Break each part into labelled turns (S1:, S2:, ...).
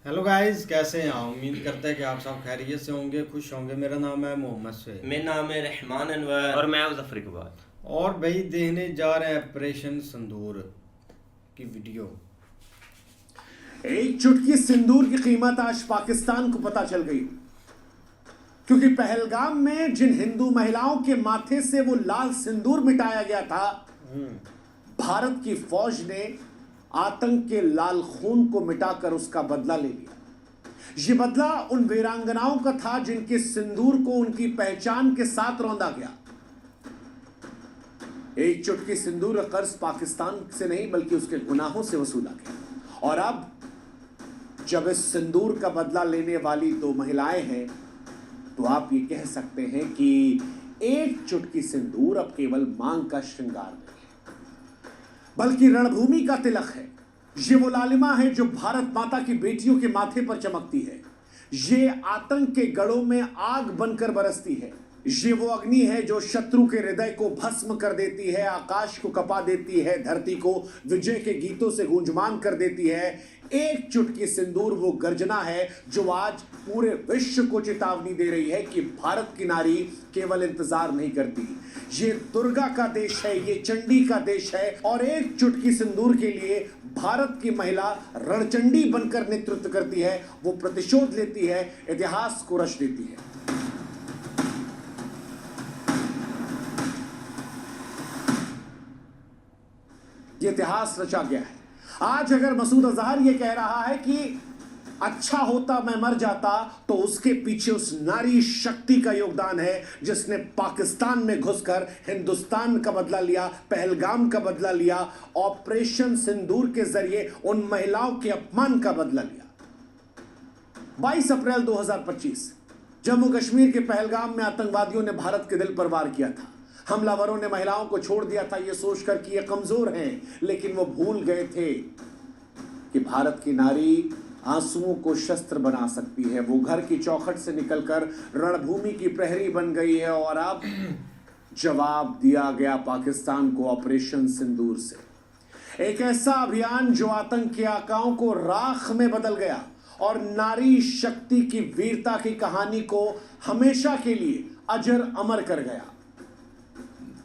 S1: Hello guys, कैसे हैं आप? उम्मीद करते हैं कि आप सब खैरियत से होंगे, खुश होंगे। मेरा नाम है मोहम्मद सुहेल
S2: मेरा नाम है रहमान अनवर।
S3: और मैं जफर इकबाल।
S1: और भाई देखने जा रहे हैं ऑपरेशन सिंदूर की वीडियो।
S4: एक चुटकी सिंदूर की कीमत आज पाकिस्तान को पता चल गई, क्योंकि पहलगाम में जिन हिंदू महिलाओं के माथे से वो लाल सिंदूर मिटाया गया था, भारत की फौज ने आतंक के लाल खून को मिटाकर उसका बदला ले लिया। ये बदला उन वीरांगनाओं का था जिनके सिंदूर को उनकी पहचान के साथ रौंदा गया। एक चुटकी सिंदूर का कर्ज पाकिस्तान से नहीं बल्कि उसके गुनाहों से वसूला गया। और अब जब इस सिंदूर का बदला लेने वाली दो महिलाएं हैं, तो आप ये कह सकते हैं कि एक चुटकी सिंदूर अब केवल मांग का श्रृंगार नहीं है, बल्कि रणभूमि का तिलक है। ये वो लालिमा है जो भारत माता की बेटियों के माथे पर चमकती है। ये आतंक के गढ़ों में आग बनकर बरसती है। ये वो अग्नि है जो शत्रु के हृदय को भस्म कर देती है, आकाश को कपा देती है, धरती को विजय के गीतों से गूंजमान कर देती है। एक चुटकी सिंदूर वो गर्जना है जो आज पूरे विश्व को चेतावनी दे रही है कि भारत की नारी केवल इंतजार नहीं करती, ये दुर्गा का देश है, ये चंडी का देश है। और एक चुटकी सिंदूर के लिए भारत की महिला रणचंडी बनकर नेतृत्व करती है। वो प्रतिशोध लेती है, इतिहास को रच देती है। ये इतिहास रचा गया है। आज अगर मसूद अजहर ये कह रहा है कि अच्छा होता मैं मर जाता, तो उसके पीछे उस नारी शक्ति का योगदान है जिसने पाकिस्तान में घुसकर हिंदुस्तान का बदला लिया, पहलगाम का बदला लिया, ऑपरेशन सिंदूर के जरिए उन महिलाओं के अपमान का बदला लिया। 22 अप्रैल 2025 जम्मू कश्मीर के पहलगाम में आतंकवादियों ने भारत के दिल पर वार किया था। हमलावरों ने महिलाओं को छोड़ दिया था ये सोचकर कि ये कमजोर हैं, लेकिन वो भूल गए थे कि भारत की नारी आंसुओं को शस्त्र बना सकती है। वो घर की चौखट से निकलकर रणभूमि की प्रहरी बन गई है। और अब जवाब दिया गया पाकिस्तान को ऑपरेशन सिंदूर से, एक ऐसा अभियान जो आतंक के आकाओं को राख में बदल गया और नारी शक्ति की वीरता की कहानी को हमेशा के लिए अजर अमर कर गया।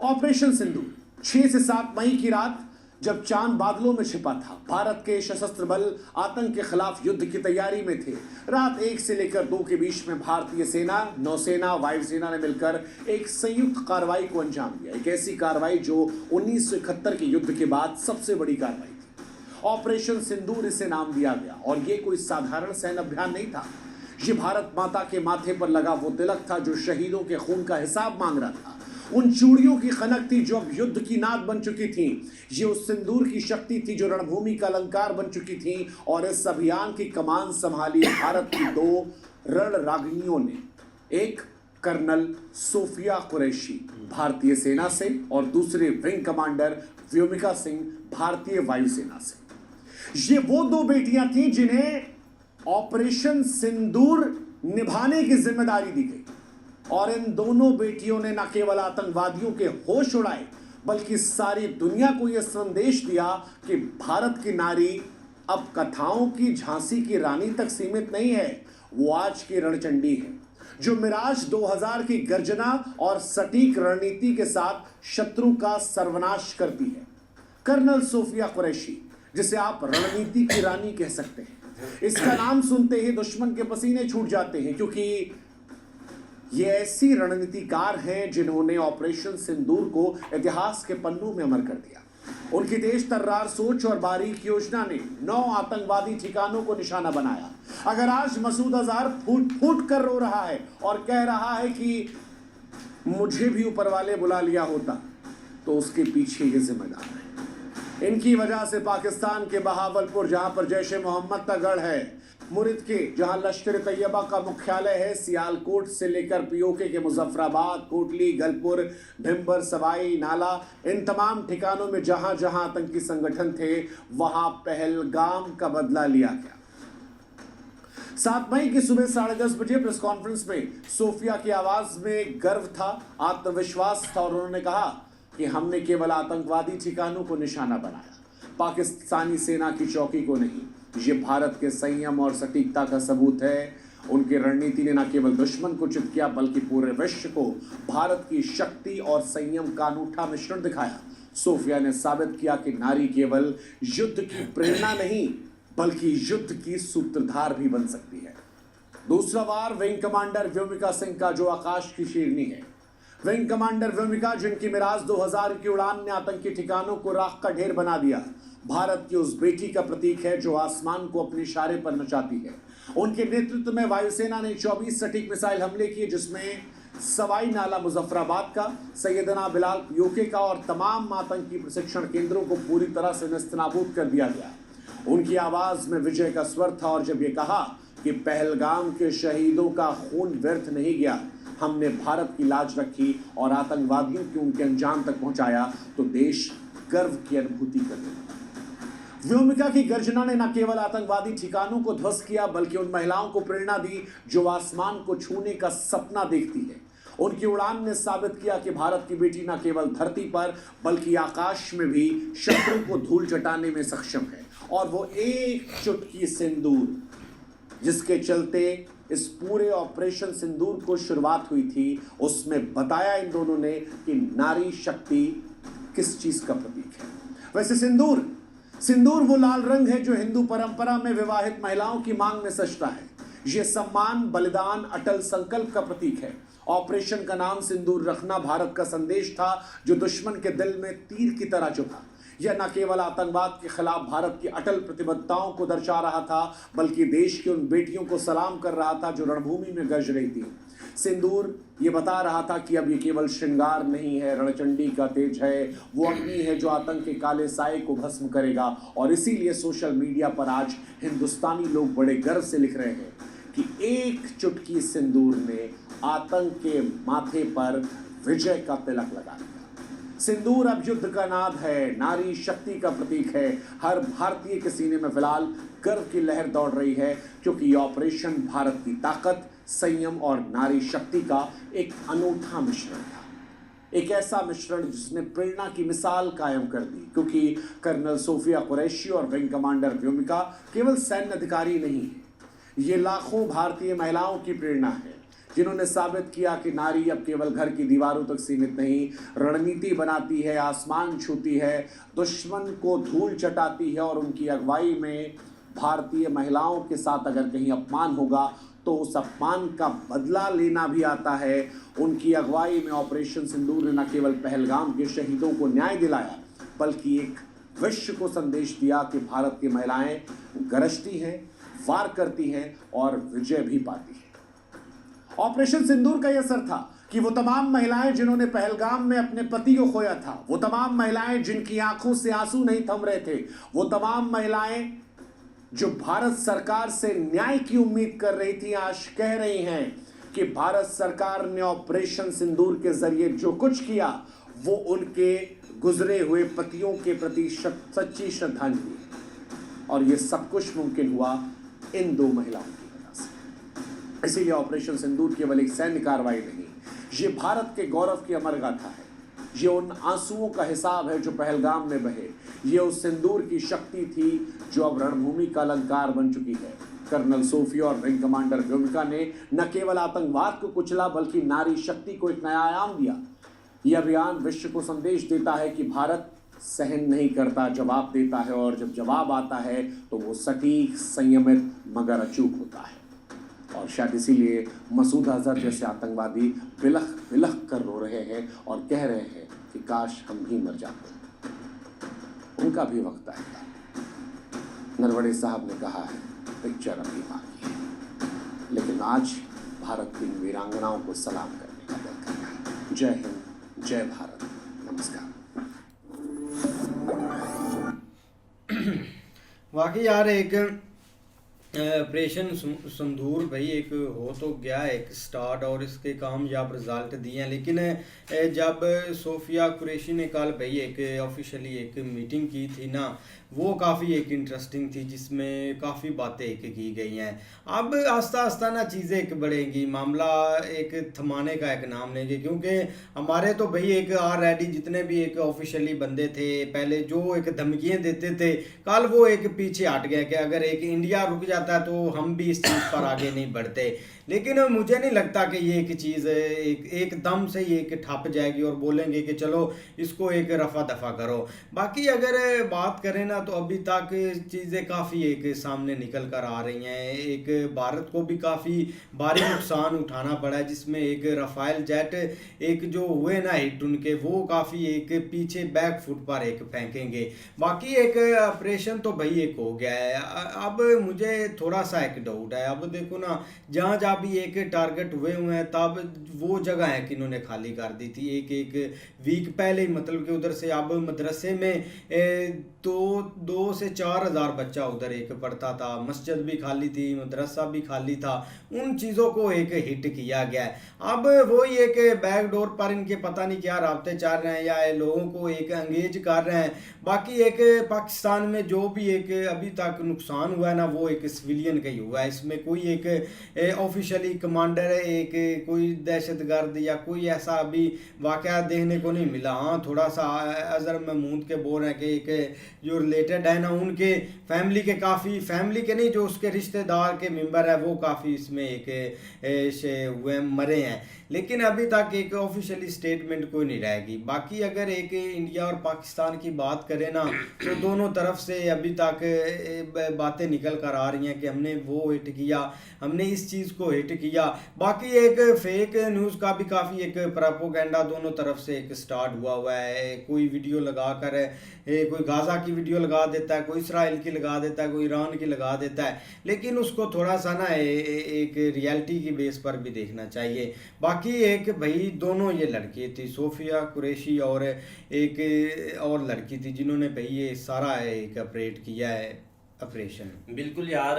S4: ऑपरेशन सिंदूर 6 से 7 मई की रात, जब चांद बादलों में छिपा था, भारत के सशस्त्र बल आतंक के खिलाफ युद्ध की तैयारी में थे। रात 1 से लेकर 2 के बीच में भारतीय सेना, नौसेना, वायुसेना ने मिलकर एक संयुक्त कार्रवाई को अंजाम दिया। एक ऐसी कार्रवाई जो 1971 के युद्ध के बाद सबसे बड़ी कार्रवाई थी। ऑपरेशन सिंदूर इसे नाम दिया गया। और ये कोई साधारण सैन्य अभियान नहीं था, ये भारत माता के माथे पर लगा वो तिलक था जो शहीदों के खून का हिसाब मांग रहा था। उन चूड़ियों की खनक थी जो अब युद्ध की नाद बन चुकी थी। ये उस सिंदूर की शक्ति थी जो रणभूमि का अलंकार बन चुकी थी। और इस अभियान की कमान संभाली भारत की 2 रणरागिनियों ने, एक कर्नल सोफिया कुरैशी भारतीय सेना से और दूसरे विंग कमांडर व्योमिका सिंह भारतीय वायुसेना से। ये वो 2 बेटियां थीं जिन्हें ऑपरेशन सिंदूर निभाने की जिम्मेदारी दी गई। और इन दोनों बेटियों ने न केवल आतंकवादियों के होश उड़ाए, बल्कि सारी दुनिया को यह संदेश दिया कि भारत की नारी अब कथाओं की झांसी की रानी तक सीमित नहीं है, वो आज की रणचंडी है जो मिराज 2000 की गर्जना और सटीक रणनीति के साथ शत्रु का सर्वनाश करती है। कर्नल सोफिया कुरैशी, जिसे आप रणनीति की रानी कह सकते हैं, इसका नाम सुनते ही दुश्मन के पसीने छूट जाते हैं, क्योंकि ये ऐसी रणनीतिकार हैं जिन्होंने ऑपरेशन सिंदूर को इतिहास के पन्नों में अमर कर दिया। उनकी तेज तर्रार सोच और बारीक योजना ने 9 आतंकवादी ठिकानों को निशाना बनाया। अगर आज मसूद अजहर फूट फूट कर रो रहा है और कह रहा है कि मुझे भी ऊपर वाले बुला लिया होता, तो उसके पीछे ये जिम्मेदार है। इनकी वजह से पाकिस्तान के बहावलपुर, जहां पर जैश-ए मोहम्मद का गढ़ है, मुरिद के जहां लश्कर तैयबा का मुख्यालय है, सियालकोट से लेकर पीओके के मुजफ्फराबाद, कोटली, गलपुर, भिम्बर, सवाई, नाला, इन तमाम ठिकानों में जहां जहां आतंकी संगठन थे, वहां पहलगाम का बदला लिया गया। 7 मई की सुबह 10:30 बजे प्रेस कॉन्फ्रेंस में सोफिया की आवाज में गर्व था, आत्मविश्वास था, और उन्होंने कहा कि हमने केवल आतंकवादी ठिकानों को निशाना बनाया, पाकिस्तानी सेना की चौकी को नहीं। ये भारत के संयम और सटीकता का सबूत है। उनकी रणनीति ने न केवल दुश्मन को चित किया बल्कि पूरे विश्व को भारत की शक्ति और संयम का अनूठा मिश्रण दिखाया। सोफिया ने साबित किया कि नारी केवल युद्ध की प्रेरणा नहीं बल्कि युद्ध की सूत्रधार भी बन सकती है। दूसरा वार विंग कमांडर व्योमिका सिंह का, जो आकाश की शेरनी है। विंग कमांडर व्योमिका, जिनकी मिराज 2000 की उड़ान ने आतंकी ठिकानों को राख का ढेर बना दिया, भारत की उस बेटी का प्रतीक है जो आसमान को अपने इशारे पर नचाती है। उनके नेतृत्व में वायुसेना ने 24 सटीक मिसाइल हमले किए, जिसमें सवाई नाला मुजफ्फराबाद का, सैयदना बिलाल यूके का और तमाम आतंकी प्रशिक्षण केंद्रों को पूरी तरह से नेस्तनाबूद कर दिया गया। उनकी आवाज में विजय का स्वर था और जब ये कहा कि पहलगाम के शहीदों का खून व्यर्थ नहीं गया, हमने भारत की लाज रखी और आतंकवादियों को उनके अंजाम तक पहुंचाया, तो देश गर्व की अनुभूति करने लगा। व्योमिका की गर्जना ने न केवल आतंकवादी ठिकानों को ध्वस्त किया बल्कि उन महिलाओं को प्रेरणा दी जो आसमान को छूने का सपना देखती है। उनकी उड़ान ने साबित किया कि भारत की बेटी न केवल धरती पर बल्कि आकाश में भी शत्रु को धूल चटाने में सक्षम है। और वो एक चुटकी सिंदूर, जिसके चलते इस पूरे ऑपरेशन सिंदूर को शुरुआत हुई थी, उसमें बताया इन दोनों ने कि नारी शक्ति किस चीज का प्रतीक है। वैसे सिंदूर वो लाल रंग है जो हिंदू परंपरा में विवाहित महिलाओं की मांग में सजता है। ये सम्मान, बलिदान, अटल संकल्प का प्रतीक है। ऑपरेशन का नाम सिंदूर रखना भारत का संदेश था जो दुश्मन के दिल में तीर की तरह चुभा। यह न केवल आतंकवाद के खिलाफ भारत की अटल प्रतिबद्धताओं को दर्शा रहा था बल्कि देश की उन बेटियों को सलाम कर रहा था जो रणभूमि में गरज रही थी। सिंदूर ये बता रहा था कि अब ये केवल श्रृंगार नहीं है, रणचंडी का तेज है, वो अग्नि है जो आतंक के काले साए को भस्म करेगा। और इसीलिए सोशल मीडिया पर आज हिंदुस्तानी लोग बड़े गर्व से लिख रहे हैं कि एक चुटकी सिंदूर ने आतंक के माथे पर विजय का तिलक लगा दिया। सिंदूर अब युद्ध का नाद है, नारी शक्ति का प्रतीक है। हर भारतीय के सीने में फिलहाल गर्व की लहर दौड़ रही है क्योंकि ये ऑपरेशन भारत की ताकत, संयम और नारी शक्ति का एक अनूठा मिश्रण था। एक ऐसा मिश्रण जिसने प्रेरणा की मिसाल कायम कर दी, क्योंकि कर्नल सोफिया कुरैशी और विंग कमांडर व्योमिका केवल सैन्य अधिकारी नहीं है, ये लाखों भारतीय महिलाओं की प्रेरणा है जिन्होंने साबित किया कि नारी अब केवल घर की दीवारों तक सीमित नहीं, रणनीति बनाती है, आसमान छूती है, दुश्मन को धूल चटाती है। और उनकी अगुवाई में भारतीय महिलाओं के साथ अगर कहीं अपमान होगा तो उस अपमान का बदला लेना भी आता है। उनकी अगुवाई में ऑपरेशन सिंदूर ने न केवल पहलगाम के शहीदों को न्याय दिलाया बल्कि एक विश्व को संदेश दिया कि भारत की महिलाएं गरजती हैं, वार करती हैं और विजय भी पाती हैं। ऑपरेशन सिंदूर का यह असर था कि वो तमाम महिलाएं जिन्होंने पहलगाम में अपने पति को खोया था, वो तमाम महिलाएं जिनकी आंखों से आंसू नहीं थम रहे थे, वो तमाम महिलाएं जो भारत सरकार से न्याय की उम्मीद कर रही थी, आज कह रही हैं कि भारत सरकार ने ऑपरेशन सिंदूर के जरिए जो कुछ किया वो उनके गुजरे हुए पतियों के प्रति सच्ची श्रद्धांजलि है। और ये सब कुछ मुमकिन हुआ इन दो महिलाओं की वजह से। इसीलिए ऑपरेशन सिंदूर केवल एक सैन्य कार्रवाई नहीं, ये भारत के गौरव की अमर गाथा है। ये उन आंसुओं का हिसाब है जो पहलगाम में बहे। ये उस सिंदूर की शक्ति थी जो अब रणभूमि का अलंकार बन चुकी है। कर्नल सोफिया और विंग कमांडर व्योमिका ने न केवल आतंकवाद को कुचला बल्कि नारी शक्ति को एक नया आयाम दिया। यह अभियान विश्व को संदेश देता है कि भारत सहन नहीं करता, जवाब देता है, और जब जवाब आता है तो वो सटीक, संयमित मगर अचूक होता है। और शायद इसीलिए मसूद अजहर जैसे आतंकवादी बिलख बिलख कर रो रहे हैं और कह रहे हैं कि काश हम भी मर जाते। उनका भी वक्त आएगा। नरवणे साहब ने कहा है पिक्चर अभी बाकी है, लेकिन आज भारत की वीरांगनाओं को सलाम करने का दिन करना है। जय हिंद, जय भारत, नमस्कार।
S1: वाकई यार एक ऑपरेशन संदूर भाई एक हो तो गया एक स्टार्ट और इसके कामयाब रिजल्ट दिए हैं, लेकिन जब सोफिया कुरैशी ने कल भाई एक ऑफिशियली एक मीटिंग की थी ना, वो काफ़ी एक इंटरेस्टिंग थी जिसमें काफ़ी बातें एक की गई हैं। अब आस्ता आस्ता ना चीज़ें एक बढ़ेंगी, मामला एक थमाने का एक नाम लेंगे, क्योंकि हमारे तो भाई एक ऑलरेडी जितने भी एक ऑफिशियली बंदे थे पहले जो एक धमकियाँ देते थे, कल वो एक पीछे हट गए कि अगर एक इंडिया रुक जाता है तो हम भी इस चीज़ पर आगे नहीं बढ़ते। लेकिन मुझे नहीं लगता कि ये एक चीज़ एकदम से ये एक ठप जाएगी और बोलेंगे कि चलो इसको एक रफा दफा करो। बाकी अगर बात करें ना तो अभी तक चीज़ें काफ़ी एक सामने निकल कर आ रही हैं। एक भारत को भी काफ़ी भारी नुकसान उठाना पड़ा है, जिसमें एक राफेल जेट एक जो हुए ना हिट उनके, वो काफ़ी एक पीछे बैक फुट पर एक फेंकेंगे। बाकी एक ऑपरेशन तो भाई एक हो गया है। अब मुझे थोड़ा सा एक डाउट है। अब देखो ना, जहाँ जहाँ भी एक टारगेट हुए हैं तब वो जगह है कि इन्होंने खाली कर दी थी एक वीक पहले ही, मतलब कि उधर से अब मदरसे में तो 2 से 4 हज़ार बच्चा उधर एक पढ़ता था, मस्जिद भी खाली थी, मदरसा भी खाली था, उन चीज़ों को एक हिट किया गया है। अब वही एक बैक डोर पर इनके पता नहीं क्या रास्ते चल रहे हैं या लोगों को एक एंगेज कर रहे हैं। बाकी एक पाकिस्तान में जो भी एक अभी तक नुकसान हुआ है ना, वो एक सिविलियन का ही हुआ है। इसमें कोई एक ऑफिशियली कमांडर एक कोई दहशतगर्द या कोई ऐसा अभी वाक़या देखने को नहीं मिला। हाँ, थोड़ा सा अज़हर महमूद के बोल रहे हैं कि एक जो रिलेटेड है ना उनके फैमिली के, काफ़ी फैमिली के नहीं, जो उसके रिश्तेदार के मेंबर है वो काफ़ी इसमें एक हुए मरे हैं, लेकिन अभी तक एक ऑफिशियली स्टेटमेंट कोई नहीं रहेगी। बाकी अगर एक इंडिया और पाकिस्तान की बात करें ना, तो दोनों तरफ से अभी तक बातें निकल कर आ रही हैं कि हमने वो हिट किया, हमने इस चीज़ को हिट किया। बाकी एक फेक न्यूज़ का भी काफ़ी एक प्रोपेगेंडा दोनों तरफ से एक स्टार्ट हुआ है। कोई वीडियो लगा कर कोई गाज़ा की वीडियो लगा देता है, कोई इसराइल की लगा देता है, कोई ईरान की लगा देता है, लेकिन उसको थोड़ा सा ना एक रियलिटी की बेस पर भी देखना चाहिए। बाकी एक भाई दोनों ये लड़की थी, सोफिया कुरैशी और एक और लड़की थी, जिन्होंने भाई ये सारा एक ऑपरेट किया है ऑपरेशन।
S2: बिल्कुल यार,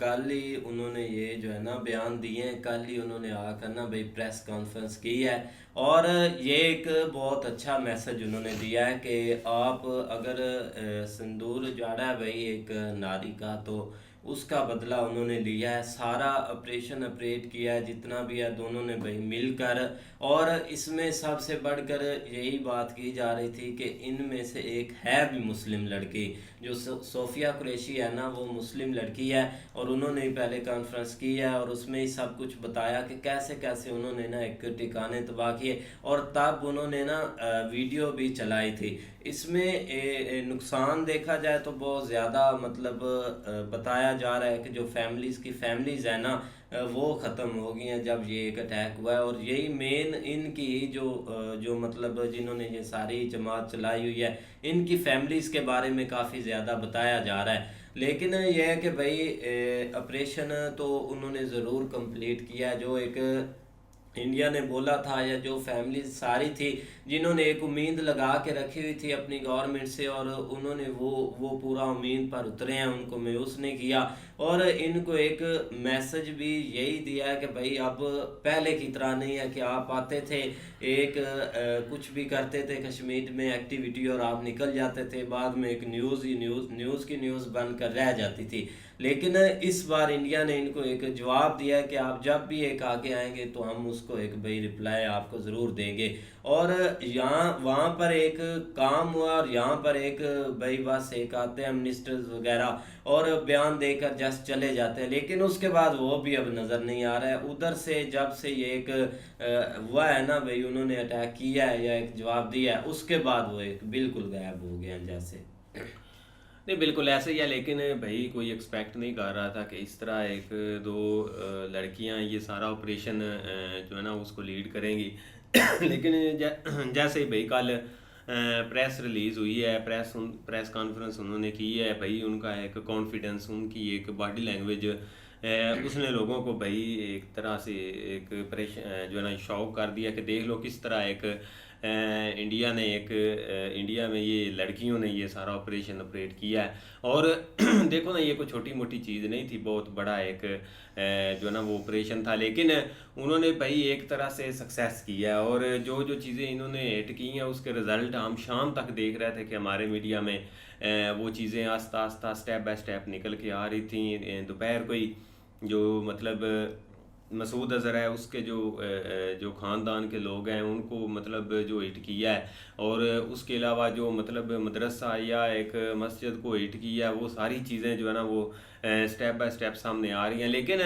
S2: कल ही उन्होंने ये जो है ना बयान दिए हैं, कल ही उन्होंने आकर ना भाई प्रेस कॉन्फ्रेंस की है और ये एक बहुत अच्छा मैसेज उन्होंने दिया है कि आप अगर सिंदूर उजाड़ा है भाई एक नारी का, तो उसका बदला उन्होंने लिया है। सारा ऑपरेशन ऑपरेट किया है जितना भी है, दोनों ने भाई मिलकर। और इसमें सबसे बढ़कर यही बात की जा रही थी कि इनमें से एक है भी मुस्लिम लड़की, जो सोफिया कुरैशी है ना, वो मुस्लिम लड़की है और उन्होंने ही पहले कॉन्फ्रेंस की है और उसमें ही सब कुछ बताया कि कैसे कैसे उन्होंने ना एक ठिकाने तबाह किए और तब उन्होंने ना वीडियो भी चलाई थी। इसमें नुकसान देखा जाए तो बहुत ज़्यादा, मतलब बताया जा रहा है कि जो फैमिलीज़ है ना, वो ख़त्म हो गई हैं जब ये एक अटैक हुआ है। और यही मेन इनकी जो मतलब जिन्होंने ये सारी जमात चलाई हुई है, इनकी फैमिलीज़ के बारे में काफ़ी ज़्यादा बताया जा रहा है। लेकिन यह है कि भाई ऑपरेशन तो उन्होंने ज़रूर कंप्लीट किया, जो एक इंडिया ने बोला था, या जो फैमिली सारी थी जिन्होंने एक उम्मीद लगा के रखी हुई थी अपनी गवर्नमेंट से, और उन्होंने वो पूरा उम्मीद पर उतरे हैं, उनको मायूस नहीं किया। और इनको एक मैसेज भी यही दिया है कि भाई अब पहले की तरह नहीं है कि आप आते थे, एक कुछ भी करते थे कश्मीर में एक्टिविटी और आप निकल जाते थे, बाद में एक न्यूज़ की न्यूज़ बनकर रह जाती थी। लेकिन इस बार इंडिया ने इनको एक जवाब दिया कि आप जब भी एक आगे आएंगे तो हम उसको एक भाई रिप्लाई आपको ज़रूर देंगे। और यहाँ वहाँ पर एक काम हुआ और यहाँ पर एक भाई बस एक आते हैं मिनिस्टर्स वगैरह और बयान देकर जस्ट चले जाते हैं, लेकिन उसके बाद वो भी अब नज़र नहीं आ रहा है। उधर से जब से ये एक हुआ है ना भाई, उन्होंने अटैक किया है या एक जवाब दिया है, उसके बाद वो एक बिल्कुल गायब हो गया जैसे।
S3: नहीं, बिल्कुल ऐसे ही है, लेकिन भाई कोई एक्सपेक्ट नहीं कर रहा था कि इस तरह एक दो लड़कियां ये सारा ऑपरेशन जो है ना उसको लीड करेंगी। लेकिन जैसे ही भाई कल प्रेस रिलीज़ हुई है, प्रेस कॉन्फ्रेंस उन्होंने की है भाई, उनका एक कॉन्फिडेंस, उनकी एक बॉडी लैंग्वेज, उसने लोगों को भाई एक तरह से एक जो है ना शॉक कर दिया कि देख लो किस तरह एक इंडिया ने इंडिया में ये लड़कियों ने ये सारा ऑपरेशन ऑपरेट किया है। और देखो ना, ये कोई छोटी मोटी चीज़ नहीं थी, बहुत बड़ा एक जो ना वो ऑपरेशन था, लेकिन उन्होंने भाई एक तरह से सक्सेस किया है। और जो जो चीज़ें इन्होंने हिट की हैं उसके रिज़ल्ट हम शाम तक देख रहे थे कि हमारे मीडिया में वो चीज़ें आस्ता आस्ता स्टेप बाय स्टेप निकल के आ रही थी। दोपहर को ही जो मतलब मसूद अज़हर है उसके जो ख़ानदान के लोग हैं उनको मतलब जो हिट किया है, और उसके अलावा जो मतलब मदरसा या एक मस्जिद को हिट किया है, वो सारी चीज़ें जो है ना वो स्टेप बाय स्टेप सामने आ रही हैं। लेकिन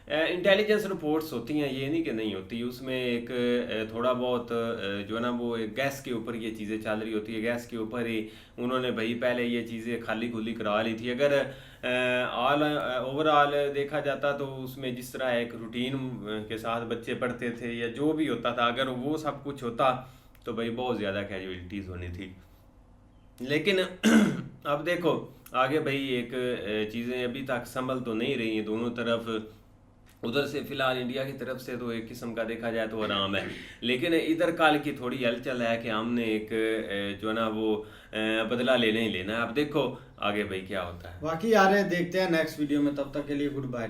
S3: इंटेलिजेंस रिपोर्ट्स होती हैं, ये नहीं कि नहीं होती, उसमें एक थोड़ा बहुत जो है ना वो एक गैस के ऊपर ये चीज़ें चल रही होती है। गैस के ऊपर ही उन्होंने भाई पहले ये चीज़ें खाली खुली करा ली थी। अगर ओवरऑल देखा जाता तो उसमें जिस तरह एक रूटीन के साथ बच्चे पढ़ते थे या जो भी होता था, अगर वो सब कुछ होता तो भाई बहुत ज़्यादा कैजुअलिटीज़ होनी थी। लेकिन अब देखो आगे भाई एक चीज़ें अभी तक संभल तो नहीं रही हैं दोनों तरफ। उधर से फिलहाल इंडिया की तरफ से तो एक किस्म का देखा जाए तो आराम है, लेकिन इधर काल की थोड़ी हलचल है कि हमने एक जो है ना वो बदला लेना ही लेना है। अब देखो आगे भाई क्या होता है।
S1: बाकी यार देखते हैं नेक्स्ट वीडियो में, तब तक के लिए गुड बाय।